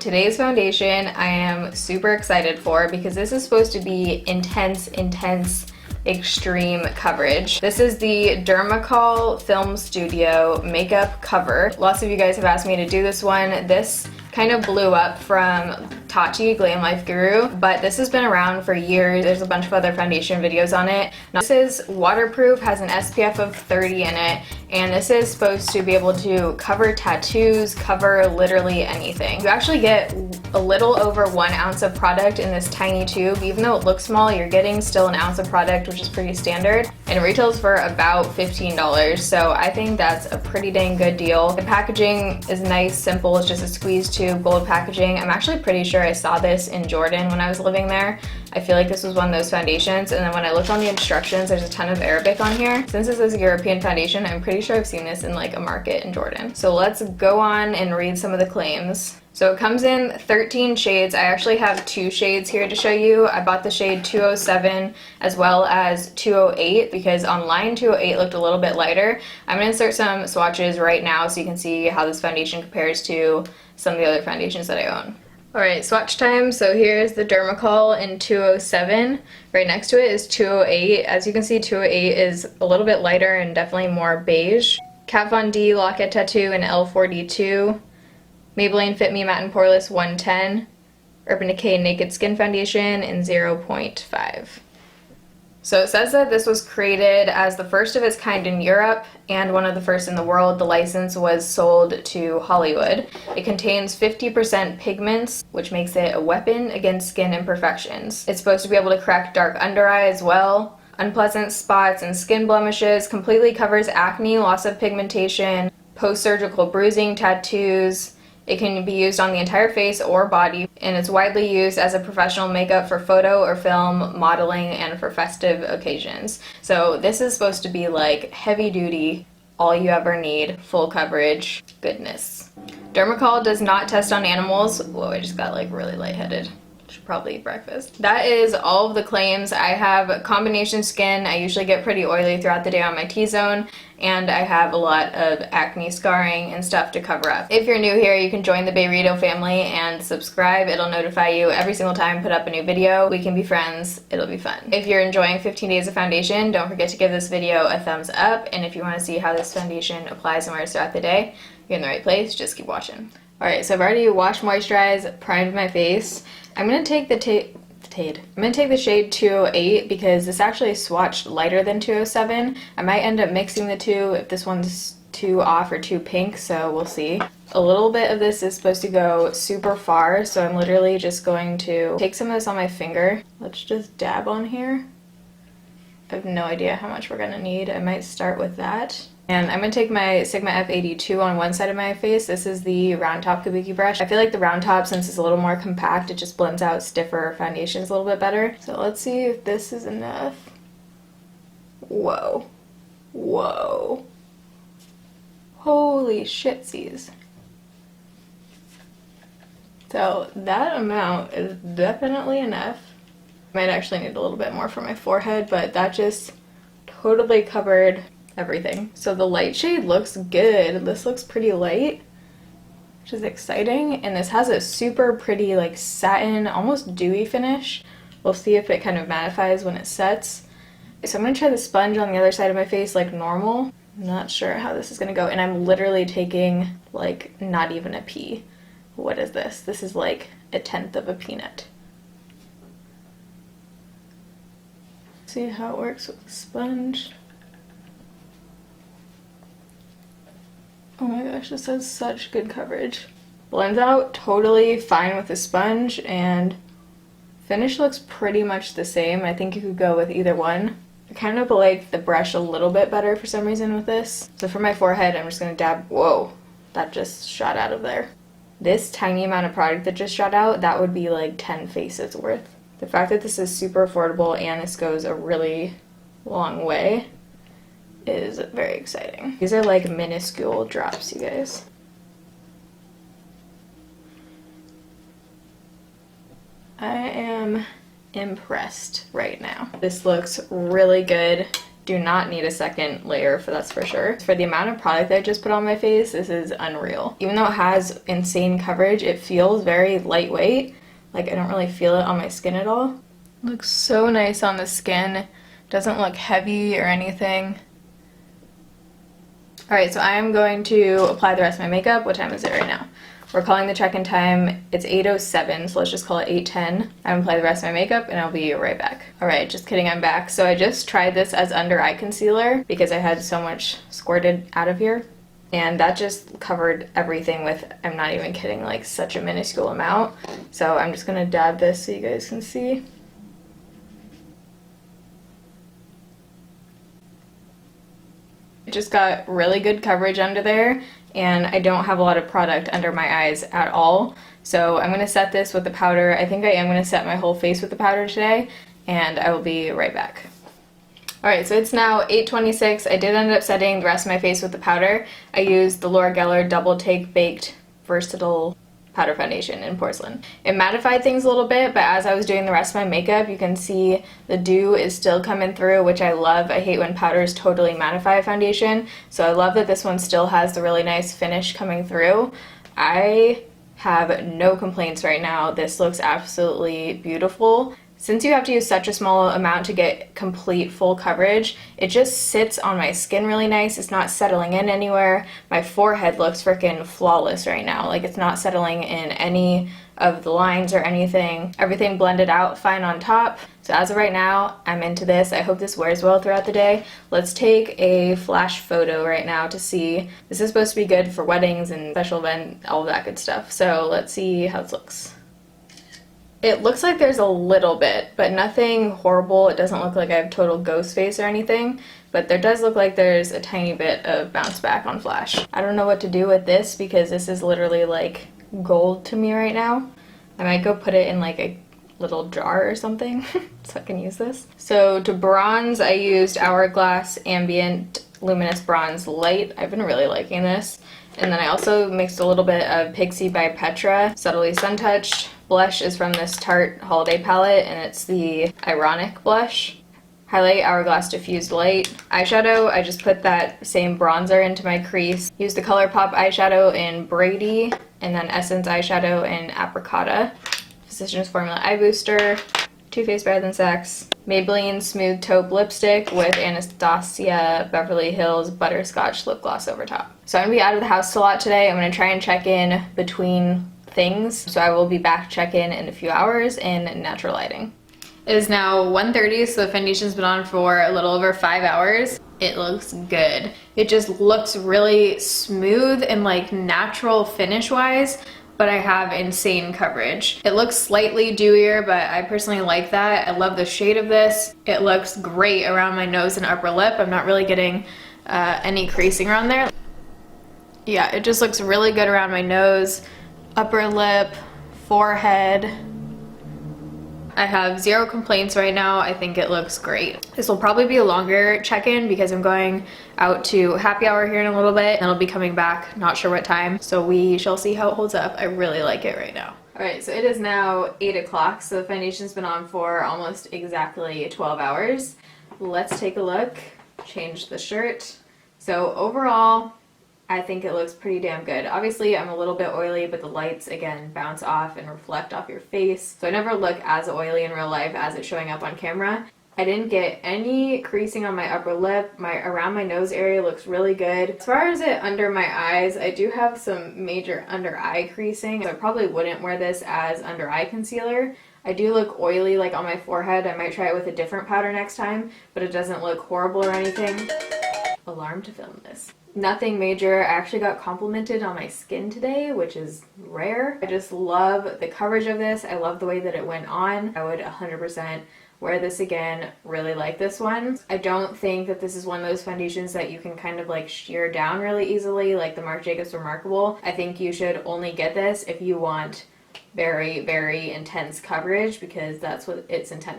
today's foundation I am super excited for because this is supposed to be intense, extreme coverage. This is the Dermacol Film Studio Makeup Cover. Lots of you guys have asked me to do this one. This kind of blew up from Tati, Glam Life Guru, but this has been around for years. There's a bunch of other foundation videos on it. Now, this is waterproof, has an SPF of 30 in it, and this is supposed to be able to cover tattoos, cover literally anything. You actually get a little over 1 ounce of product in this tiny tube. Even though it looks small, you're getting still an ounce of product, which is pretty standard, and it retails for about $15. So I think that's a pretty dang good deal. The packaging is nice, simple. It's just a squeeze tube, gold packaging. I'm actually pretty sure I saw this in Jordan when I was living there. I feel like this was one of those foundations, and then when I looked on the instructions, there's a ton of Arabic on here. Since this is a European foundation, I'm pretty sure I've seen this in like a market in Jordan. So let's go on and read some of the claims. So it comes in 13 shades. I actually have 2 shades here to show you. I bought the shade 207 as well as 208 because online 208 looked a little bit lighter. I'm gonna insert some swatches right now so you can see how this foundation compares to some of the other foundations that I own. Alright, swatch time. So here's the Dermacol in 207. Right next to it is 208. As you can see, 208 is a little bit lighter and definitely more beige. Kat Von D Locket Tattoo in L42. Maybelline Fit Me Matte and Poreless 110. Urban Decay Naked Skin Foundation in 0.5. So it says that this was created as the first of its kind in Europe and one of the first in the world. The license was sold to Hollywood. It contains 50% pigments, which makes it a weapon against skin imperfections. It's supposed to be able to correct dark under eye as well, unpleasant spots and skin blemishes, completely covers acne, loss of pigmentation, post-surgical bruising, tattoos. It can be used on the entire face or body, and it's widely used as a professional makeup for photo or film, modeling, and for festive occasions. So this is supposed to be like heavy duty, all you ever need, full coverage goodness. Dermacol does not test on animals. Whoa, I just got like really lightheaded. Should probably eat breakfast. That is all of the claims. I have combination skin. I usually get pretty oily throughout the day on my T-zone, and I have a lot of acne scarring and stuff to cover up. If you're new here, you can join the Bayrito family and subscribe. It'll notify you every single time I put up a new video. We can be friends. It'll be fun. If you're enjoying 15 days of foundation, don't forget to give this video a thumbs up, and if you want to see how this foundation applies and wears throughout the day, you're in the right place. Just keep watching. Alright, so I've already washed, moisturized, primed my face. I'm going to take the shade 208 because this actually swatched lighter than 207. I might end up mixing the two if this one's too off or too pink, so we'll see. A little bit of this is supposed to go super far, so I'm literally just going to take some of this on my finger. Let's just dab on here. I have no idea how much we're going to need. I might start with that. And I'm going to take my Sigma F82 on one side of my face. This is the round top kabuki brush. I feel like the round top, since it's a little more compact, it just blends out stiffer foundations a little bit better. So let's see if this is enough. Whoa. Whoa. Holy shitsies. So that amount is definitely enough. Might actually need a little bit more for my forehead, but that just totally covered everything. So the light shade looks good. This looks pretty light, which is exciting, and this has a super pretty like satin, almost dewy finish. We'll see if it kind of mattifies when it sets. So I'm gonna try the sponge on the other side of my face like normal. I'm not sure how this is gonna go, and I'm literally taking like not even a pea. What is this? This is like 1/10 of a peanut. See how it works with the sponge. Oh my gosh, this has such good coverage. Blends out totally fine with the sponge, and finish looks pretty much the same. I think you could go with either one. I kind of like the brush a little bit better for some reason with this. So for my forehead, I'm just gonna dab. Whoa, that just shot out of there. This tiny amount of product that just shot out, that would be like 10 faces worth. The fact that this is super affordable and this goes a really long way is very exciting. These are like minuscule drops, you guys. I am impressed right now. This looks really good. Do not need a second layer, that's for sure. For the amount of product that I just put on my face, this is unreal. Even though it has insane coverage, it feels very lightweight. Like, I don't really feel it on my skin at all. Looks so nice on the skin. Doesn't look heavy or anything. Alright, so I am going to apply the rest of my makeup. What time is it right now? We're calling the check-in time. It's 8:07, so let's just call it 8:10. I'm gonna apply the rest of my makeup and I'll be right back. Alright, just kidding, I'm back. So I just tried this as under eye concealer because I had so much squirted out of here. And that just covered everything with, I'm not even kidding, like such a minuscule amount. So I'm just gonna dab this so you guys can see. It just got really good coverage under there, and I don't have a lot of product under my eyes at all. So I'm going to set this with the powder. I think I am going to set my whole face with the powder today, and I will be right back. Alright, so it's now 8:26. I did end up setting the rest of my face with the powder. I used the Laura Geller Double Take Baked Versatile Powder Foundation in Porcelain. It mattified things a little bit, but as I was doing the rest of my makeup, you can see the dew is still coming through, which I love. I hate when powders totally mattify a foundation, so I love that this one still has the really nice finish coming through. I have no complaints right now. This looks absolutely beautiful. Since you have to use such a small amount to get complete full coverage, it just sits on my skin really nice. It's not settling in anywhere. My forehead looks freaking flawless right now. Like, it's not settling in any of the lines or anything. Everything blended out fine on top. So as of right now, I'm into this. I hope this wears well throughout the day. Let's take a flash photo right now to see. This is supposed to be good for weddings and special event, all of that good stuff. So let's see how this looks. It looks like there's a little bit, but nothing horrible. It doesn't look like I have total ghost face or anything, but there does look like there's a tiny bit of bounce back on flash. I don't know what to do with this because this is literally like gold to me right now. I might go put it in like a little jar or something so I can use this. So to bronze, I used Hourglass Ambient Luminous Bronze Light. I've been really liking this. And then I also mixed a little bit of Pixie by Petra Subtly Sun Touched. Blush is from this Tarte Holiday palette, and it's the Ironic blush. Highlight Hourglass Diffused Light. Eyeshadow, I just put that same bronzer into my crease. Used the ColourPop eyeshadow in Brady, and then Essence eyeshadow in Apricotta. Physicians Formula Eye Booster. Too Faced Better Than Sex. Maybelline Smooth Taupe Lipstick with Anastasia Beverly Hills Butterscotch Lip Gloss over top. So I'm going to be out of the house a lot today. I'm going to try and check in between things. So I will be back check-in in a few hours in natural lighting. It is now 1:30, so the foundation's been on for a little over 5 hours. It looks good. It just looks really smooth and like natural finish-wise, but I have insane coverage. It looks slightly dewier, but I personally like that. I love the shade of this. It looks great around my nose and upper lip. I'm not really getting any creasing around there. Yeah, it just looks really good around my nose, upper lip, forehead. I have zero complaints right now. I think it looks great. This will probably be a longer check-in because I'm going out to happy hour here in a little bit and I'll be coming back, not sure what time. So we shall see how it holds up. I really like it right now. Alright, so it is now 8 o'clock, so the foundation's been on for almost exactly 12 hours. Let's take a look. Change the shirt. So overall, I think it looks pretty damn good. Obviously, I'm a little bit oily, but the lights, again, bounce off and reflect off your face. So I never look as oily in real life as it's showing up on camera. I didn't get any creasing on my upper lip. Around my nose area looks really good. As far as it under my eyes, I do have some major under eye creasing. So I probably wouldn't wear this as under eye concealer. I do look oily like on my forehead. I might try it with a different powder next time, but it doesn't look horrible or anything. Alarm to film this. Nothing major. I actually got complimented on my skin today, which is rare. I just love the coverage of this. I love the way that it went on. I would 100% wear this again. Really like this one. I don't think that this is one of those foundations that you can kind of like sheer down really easily like the Marc Jacobs Remarkable. I think you should only get this if you want very, very intense coverage because that's what it's intended